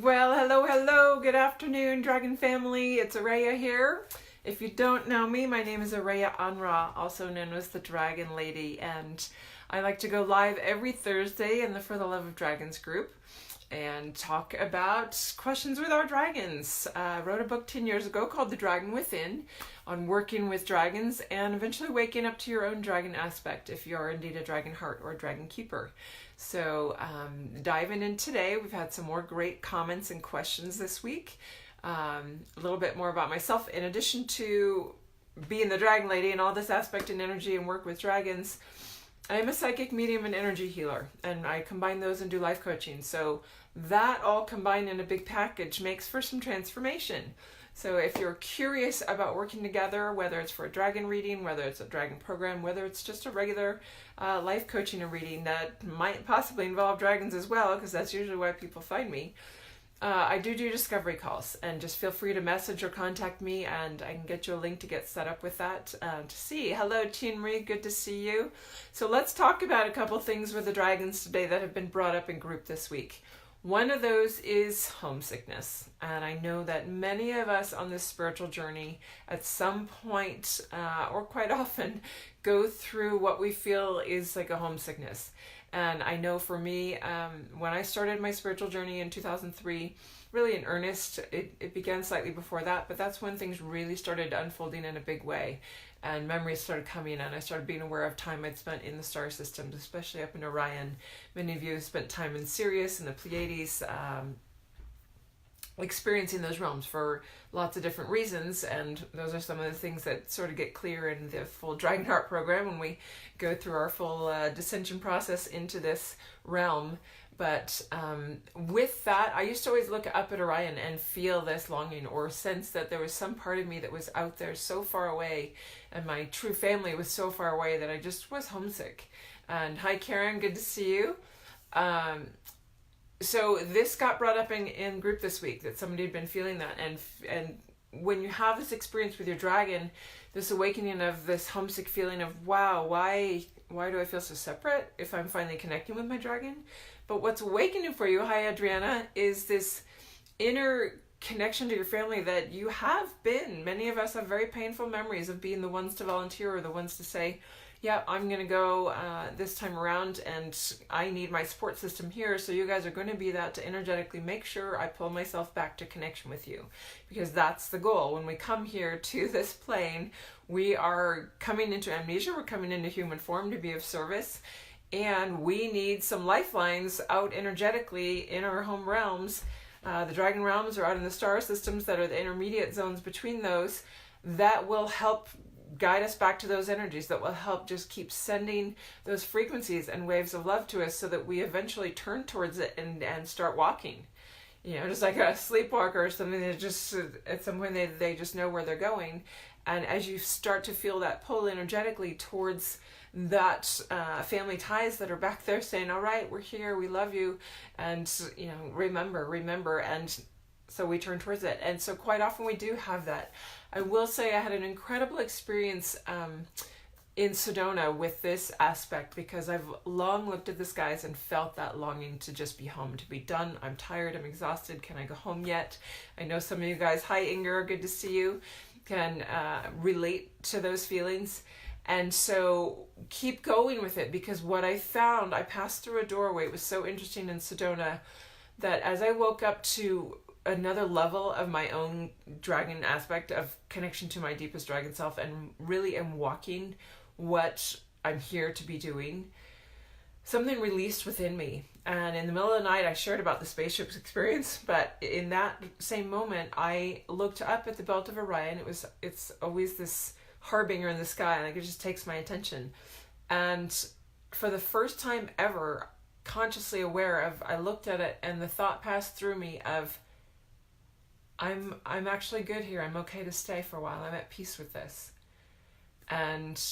Well, hello, good afternoon, Dragon family. It's Araya here. If you don't know me, my name is Araya Anra, also known as the Dragon Lady, and I like to go live every Thursday in the For the Love of Dragons group and talk about questions with our dragons. I wrote a book 10 years ago called The Dragon Within on working with dragons and eventually waking up to your own dragon aspect if you are indeed a dragon heart or a dragon keeper. So diving in today, we've had some more great comments and questions this week. A little bit more about myself. In addition to being the Dragon Lady and all this aspect and energy and work with dragons, I am a psychic medium and energy healer, and I combine those and do life coaching. So that all combined in a big package makes for some transformation. So if you're curious about working together, whether it's for a dragon reading, whether it's a dragon program, whether it's just a regular life coaching and reading that might possibly involve dragons as well, because that's usually why people find me, I do discovery calls, and just feel free to message or contact me, and I can get you a link to get set up with that to see. Hello, Teen Marie, good to see you. So let's talk about a couple things with the dragons today that have been brought up in group this week. One of those is homesickness, and I know that many of us on this spiritual journey at some point or quite often go through what we feel is like a homesickness. And I know for me, when I started my spiritual journey in 2003, really in earnest, it began slightly before that, but that's when things really started unfolding in a big way. And memories started coming, and I started being aware of time I'd spent in the star systems, especially up in Orion. Many of you have spent time in Sirius and the Pleiades, experiencing those realms for lots of different reasons, and those are some of the things that sort of get clear in the full Dragon Heart program when we go through our full descension process into this realm. But with that, I used to always look up at Orion and feel this longing or sense that there was some part of me that was out there so far away, and my true family was so far away that I just was homesick. And hi Karen, good to see you. So this got brought up in group this week, that somebody had been feeling that, and when you have this experience with your dragon, this awakening of this homesick feeling of, wow, why do I feel so separate if I'm finally connecting with my dragon? But what's awakening for you, hi Adriana, is this inner connection to your family that you have been. Many of us have very painful memories of being the ones to volunteer or the ones to say, yeah, I'm going to go this time around, and I need my support system here, so you guys are going to be that to energetically make sure I pull myself back to connection with you. Because that's the goal. When we come here to this plane, we are coming into amnesia, we're coming into human form to be of service, and we need some lifelines out energetically in our home realms. The dragon realms are out in the star systems that are the intermediate zones between those that will help guide us back to those energies, that will help just keep sending those frequencies and waves of love to us so that we eventually turn towards it and start walking. You know, just like a sleepwalker or something that just, at some point they just know where they're going. And as you start to feel that pull energetically towards that family ties that are back there saying, all right, we're here, we love you, and, you know, remember, and so we turn towards it. And so quite often we do have that. I will say I had an incredible experience in Sedona with this aspect, because I've long looked at the skies and felt that longing to just be home, to be done. I'm tired, I'm exhausted, can I go home yet? I know some of you guys, hi Inger, good to see you, can relate to those feelings. And so keep going with it, because what I found, I passed through a doorway, it was so interesting in Sedona, that as I woke up to another level of my own dragon aspect of connection to my deepest dragon self, and really am walking what I'm here to be doing, something released within me. And in the middle of the night, I shared about the spaceship's experience, but in that same moment, I looked up at the belt of Orion. It's always this harbinger in the sky, and it just takes my attention. And for the first time ever, consciously aware of, I looked at it, and the thought passed through me of, I'm actually good here. I'm okay to stay for a while. I'm at peace with this. And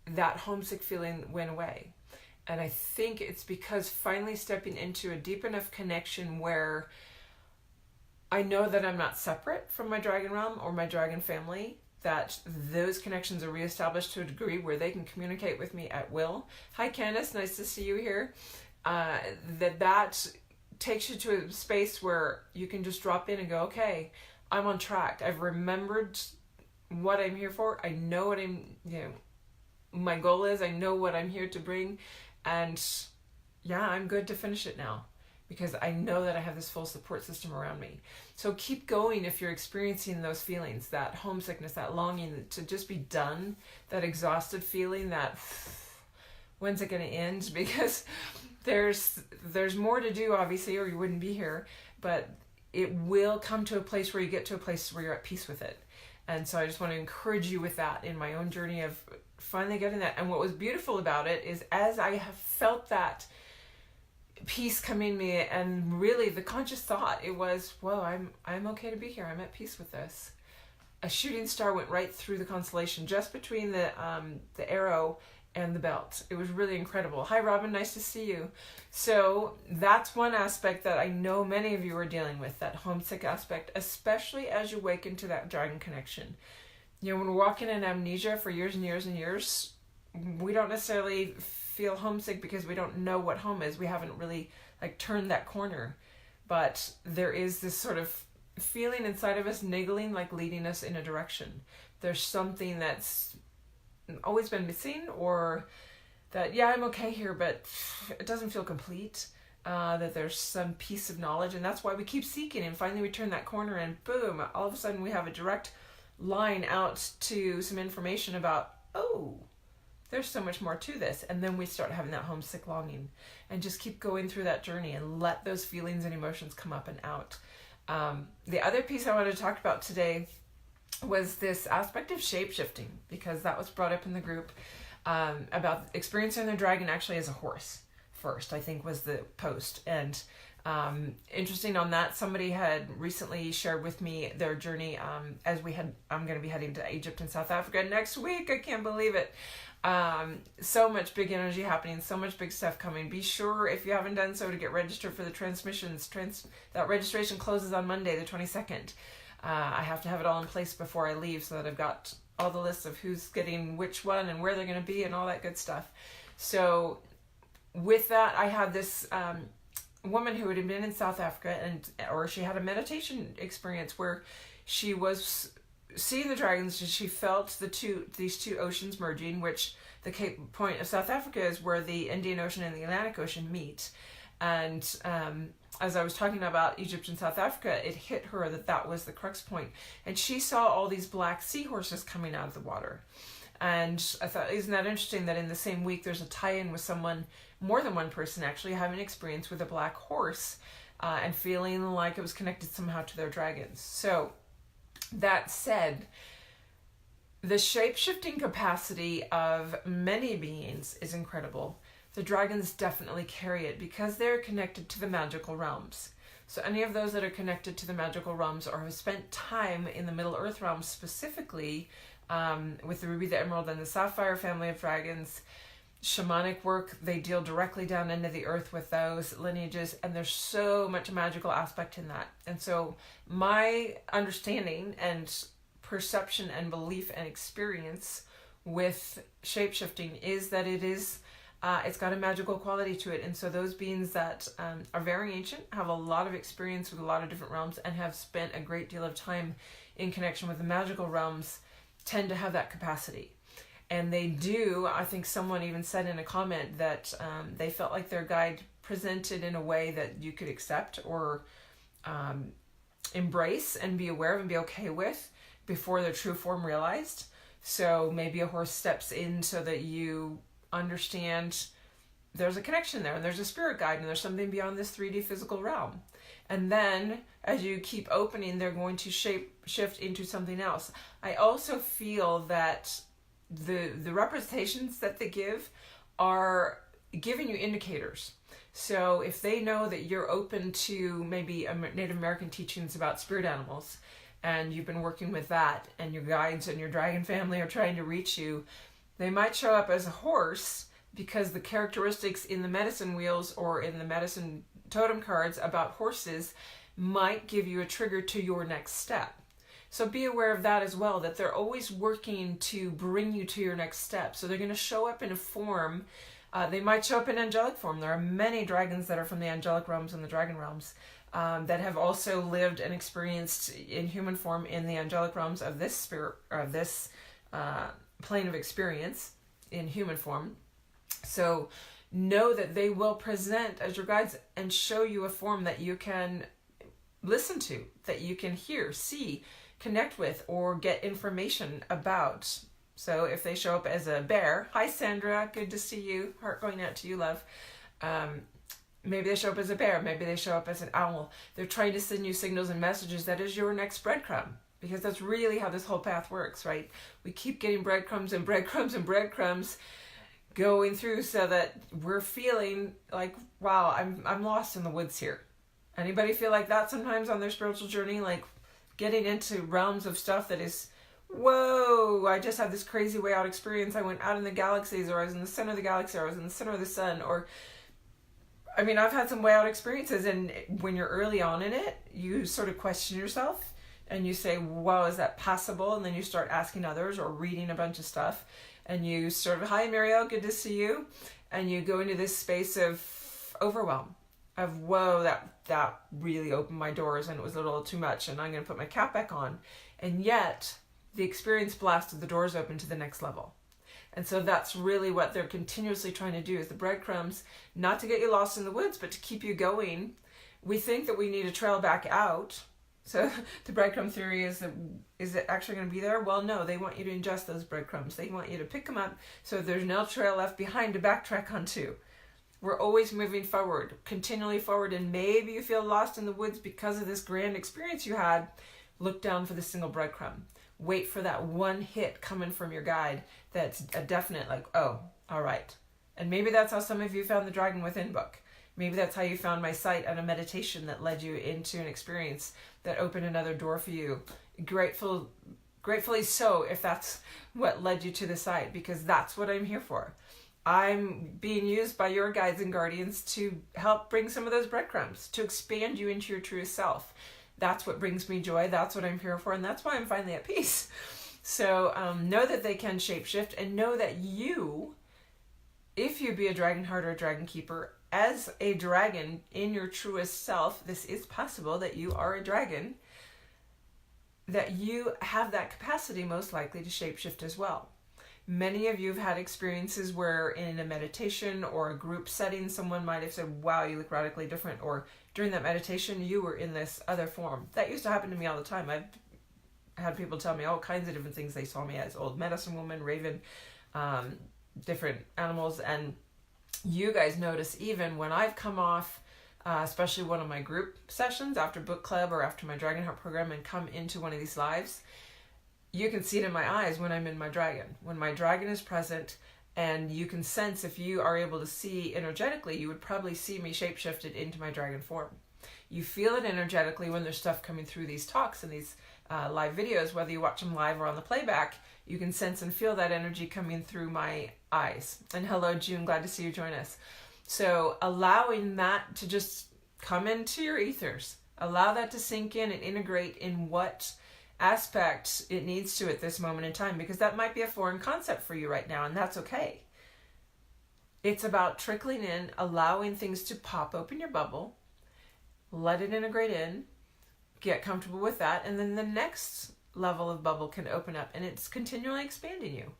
that homesick feeling went away. And I think it's because finally stepping into a deep enough connection where I know that I'm not separate from my dragon realm or my dragon family, that those connections are reestablished to a degree where they can communicate with me at will. Hi Candace, nice to see you here. That takes you to a space where you can just drop in and go, okay, I'm on track. I've remembered what I'm here for. I know what my goal is. I know what I'm here to bring. And yeah, I'm good to finish it now because I know that I have this full support system around me. So keep going if you're experiencing those feelings, that homesickness, that longing to just be done, that exhausted feeling, that when's it going to end? Because there's more to do, obviously, or you wouldn't be here, but it will come to a place where you get to a place where you're at peace with it. And so I just want to encourage you with that in my own journey of finally getting that. And what was beautiful about it is as I have felt that peace come in me, and really the conscious thought, it was, whoa, I'm okay to be here. I'm at peace with this. A shooting star went right through the constellation, just between the arrow and the belt. It was really incredible. Hi, Robin. Nice to see you. So that's one aspect that I know many of you are dealing with, that homesick aspect, especially as you wake into that dragon connection. You know, when we're walking in amnesia for years and years and years, we don't necessarily feel homesick because we don't know what home is. We haven't really turned that corner. But there is this sort of feeling inside of us niggling, leading us in a direction. There's something that's always been missing, or that, yeah, I'm okay here, but it doesn't feel complete. That there's some piece of knowledge, and that's why we keep seeking, and finally we turn that corner and boom, all of a sudden we have a direct line out to some information about, oh, there's so much more to this. And then we start having that homesick longing, and just keep going through that journey and let those feelings and emotions come up and out. The other piece I wanted to talk about today was this aspect of shapeshifting, because that was brought up in the group, about experiencing the dragon actually as a horse first, I think was the post. And interesting on that, somebody had recently shared with me their journey I'm going to be heading to Egypt and South Africa next week. I can't believe it. So much big energy happening, so much big stuff coming. Be sure, if you haven't done so, to get registered for the transmissions. That registration closes on Monday, the 22nd. I have to have it all in place before I leave, so that I've got all the lists of who's getting which one and where they're going to be and all that good stuff. So with that, I had this woman who had been in South Africa, or she had a meditation experience where she was seeing the dragons, and she felt these two oceans merging, which the Cape Point of South Africa is where the Indian Ocean and the Atlantic Ocean meet. And as I was talking about Egypt and South Africa, it hit her that was the crux point. And she saw all these black seahorses coming out of the water. And I thought, isn't that interesting that in the same week there's a tie-in with someone, more than one person actually, having an experience with a black horse and feeling like it was connected somehow to their dragons. So that said, the shape-shifting capacity of many beings is incredible. The dragons definitely carry it because they're connected to the magical realms. So any of those that are connected to the magical realms or have spent time in the Middle Earth realm specifically, with the Ruby, the Emerald, and the Sapphire family of dragons, shamanic work, they deal directly down into the earth with those lineages, and there's so much magical aspect in that. And so my understanding and perception and belief and experience with shapeshifting is that it's got a magical quality to it. And so those beings that are very ancient, have a lot of experience with a lot of different realms, and have spent a great deal of time in connection with the magical realms, tend to have that capacity. And they do, I think someone even said in a comment that they felt like their guide presented in a way that you could accept or embrace and be aware of and be okay with before their true form realized. So maybe a horse steps in so that you understand there's a connection there, and there's a spirit guide, and there's something beyond this 3D physical realm. And then as you keep opening, they're going to shift into something else. I also feel that the representations that they give are giving you indicators. So if they know that you're open to maybe Native American teachings about spirit animals, and you've been working with that, and your guides and your dragon family are trying to reach you, they might show up as a horse because the characteristics in the medicine wheels or in the medicine totem cards about horses might give you a trigger to your next step. So be aware of that as well, that they're always working to bring you to your next step. So they're going to show up in a form They might show up in angelic form. There are many dragons that are from the angelic realms and the dragon realms that have also lived and experienced in human form in the angelic realms of this spirit, of this plane of experience in human form. So know that they will present as your guides and show you a form that you can listen to, that you can hear, see, connect with, or get information about. So if they show up as a bear, hi Sandra, good to see you, heart going out to you, love. Maybe they show up as a bear, maybe they show up as an owl. They're trying to send you signals and messages that is your next breadcrumb, because that's really how this whole path works, right? We keep getting breadcrumbs and breadcrumbs and breadcrumbs going through so that we're feeling like, wow, I'm lost in the woods here. Anybody feel like that sometimes on their spiritual journey? Like getting into realms of stuff that is, whoa, I just had this crazy way out experience. I went out in the galaxies, or I was in the center of the galaxy, or I was in the center of the sun, or I mean, I've had some way out experiences, and when you're early on in it, you sort of question yourself and you say, wow, is that possible? And then you start asking others or reading a bunch of stuff, and you sort of, hi Marielle, good to see you. And you go into this space of overwhelm, of whoa, that really opened my doors and it was a little too much, and I'm going to put my cap back on. And yet the experience blasted the doors open to the next level. And so that's really what they're continuously trying to do, is the breadcrumbs, not to get you lost in the woods, but to keep you going. We think that we need a trail back out. So the breadcrumb theory is it actually going to be there? Well, no, they want you to ingest those breadcrumbs. They want you to pick them up so there's no trail left behind to backtrack onto. We're always moving forward, continually forward, and maybe you feel lost in the woods because of this grand experience you had. Look down for the single breadcrumb. Wait for that one hit coming from your guide that's a definite, like, oh, all right. And maybe that's how some of you found the Dragon Within book. Maybe that's how you found my site at a meditation that led you into an experience that opened another door for you. Gratefully so, if that's what led you to the site, because that's what I'm here for. I'm being used by your guides and guardians to help bring some of those breadcrumbs, to expand you into your truest self. That's what brings me joy. That's what I'm here for. And that's why I'm finally at peace. So know that they can shapeshift, and know that you, if you be a dragon heart or a dragon keeper, as a dragon in your truest self, this is possible that you are a dragon, that you have that capacity most likely to shapeshift as well. Many of you have had experiences where in a meditation or a group setting, someone might have said, wow, you look radically different. Or during that meditation, you were in this other form. That used to happen to me all the time. I've had people tell me all kinds of different things they saw me as: old medicine woman, raven, different animals. And you guys notice even when I've come off, especially one of my group sessions after book club or after my Dragon Heart program, and come into one of these lives, you can see it in my eyes when I'm in my dragon. When my dragon is present, and you can sense, if you are able to see energetically, you would probably see me shapeshifted into my dragon form. You feel it energetically when there's stuff coming through these talks and these live videos, whether you watch them live or on the playback. You can sense and feel that energy coming through my eyes. And hello, June, glad to see you join us. So allowing that to just come into your ethers, allow that to sink in and integrate in what aspect it needs to at this moment in time, because that might be a foreign concept for you right now, and that's okay. It's about trickling in, allowing things to pop open your bubble, let it integrate in, get comfortable with that, and then the next level of bubble can open up, and it's continually expanding you.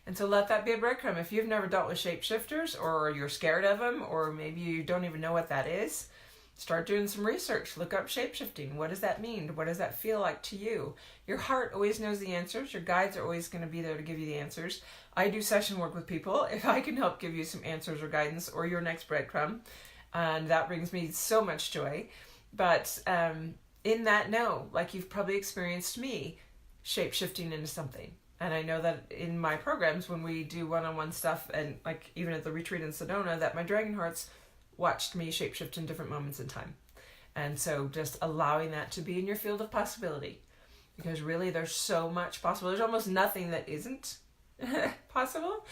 And so let that be a breadcrumb. If you've never dealt with shapeshifters, or you're scared of them, or maybe you don't even know what that is, start doing some research. Look up shapeshifting. What does that mean? What does that feel like to you? Your heart always knows the answers. Your guides are always going to be there to give you the answers. I do session work with people if I can help give you some answers or guidance or your next breadcrumb. And that brings me so much joy. But in that, know, like you've probably experienced me shapeshifting into something. And I know that in my programs, when we do one-on-one stuff, and like even at the retreat in Sedona, that my dragon hearts watched me shapeshift in different moments in time. And so just allowing that to be in your field of possibility, because really there's so much possible. There's almost nothing that isn't possible.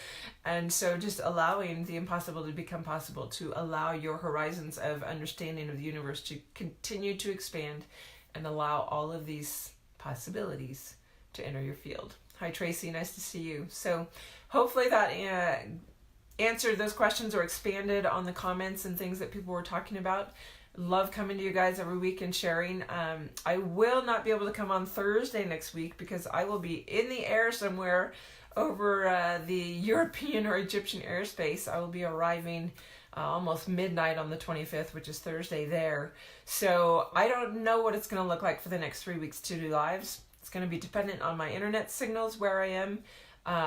And so just allowing the impossible to become possible, to allow your horizons of understanding of the universe to continue to expand, and allow all of these possibilities to enter your field. Hi Tracy, nice to see you. So hopefully that answered those questions or expanded on the comments and things that people were talking about. Love coming to you guys every week and sharing. I will not be able to come on Thursday next week because I will be in the air somewhere over the European or Egyptian airspace. I will be arriving almost midnight on the 25th, which is Thursday there. So I don't know what it's going to look like for the next 3 weeks to do lives. It's going to be dependent on my internet signals where I am.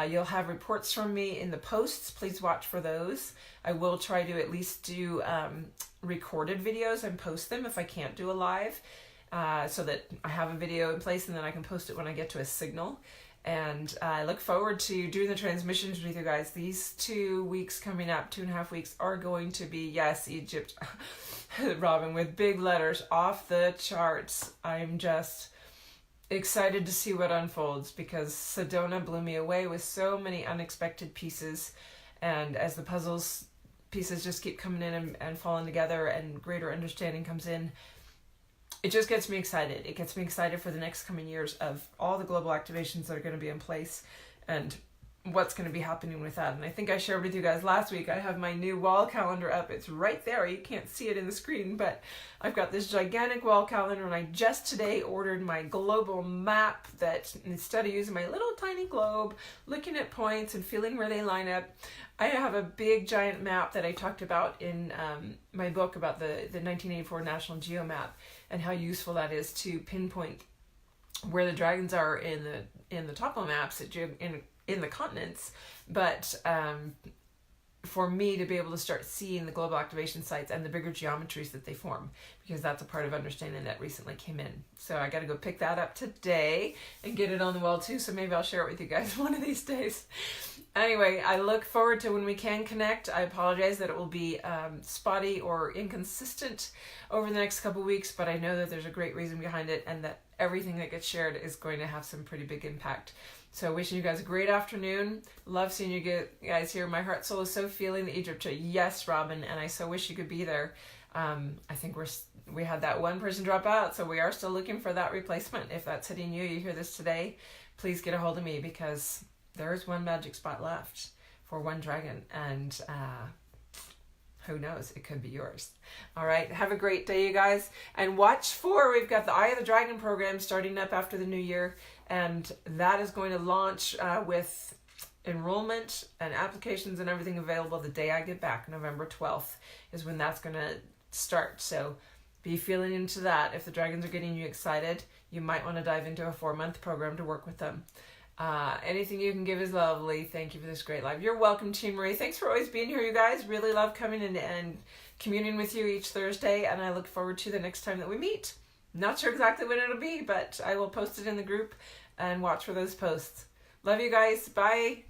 You'll have reports from me in the posts. Please watch for those. I will try to at least do recorded videos and post them if I can't do a live, so that I have a video in place and then I can post it when I get to a signal. And I look forward to doing the transmissions with you guys. These 2 weeks coming up, 2.5 weeks, are going to be, yes, Egypt, Robin, with big letters, off the charts. I'm just excited to see what unfolds because Sedona blew me away with so many unexpected pieces. And as the puzzles pieces just keep coming in and falling together and greater understanding comes in, it just gets me excited. It gets me excited for the next coming years of all the global activations that are going to be in place and what's going to be happening with that. And I think I shared with you guys last week, I have my new wall calendar up. It's right there. You can't see it in the screen, but I've got this gigantic wall calendar, and I just today ordered my global map that instead of using my little tiny globe, looking at points and feeling where they line up, I have a big giant map that I talked about in my book about the 1984 National Geo Map and how useful that is to pinpoint where the dragons are in the topo maps in the continents, but for me to be able to start seeing the global activation sites and the bigger geometries that they form, because that's a part of understanding that recently came in. So I got to go pick that up today and get it on the wall too, so maybe I'll share it with you guys one of these days. Anyway, I look forward to when we can connect. I apologize that it will be spotty or inconsistent over the next couple weeks, but I know that there's a great reason behind it and that everything that gets shared is going to have some pretty big impact. So wishing you guys a great afternoon. Love seeing you guys here. My heart soul is so feeling the Egypt trip. Yes, Robin, and I so wish you could be there. I think we had that one person drop out, so we are still looking for that replacement. If that's hitting you, you hear this today, please get a hold of me because there's one magic spot left for one dragon, and who knows, it could be yours. All right, have a great day, you guys, and watch for, we've got the Eye of the Dragon program starting up after the new year, and that is going to launch with enrollment and applications and everything available the day I get back. November 12th is when that's going to start, so be feeling into that. If the dragons are getting you excited, you might want to dive into a 4-month program to work with them. Anything you can give is lovely. Thank you for this great live. You're welcome, Team Marie. Thanks for always being here, you guys. Really love coming in and communing with you each Thursday, and I look forward to the next time that we meet. Not sure exactly when it'll be, but I will post it in the group and watch for those posts. Love you guys. Bye.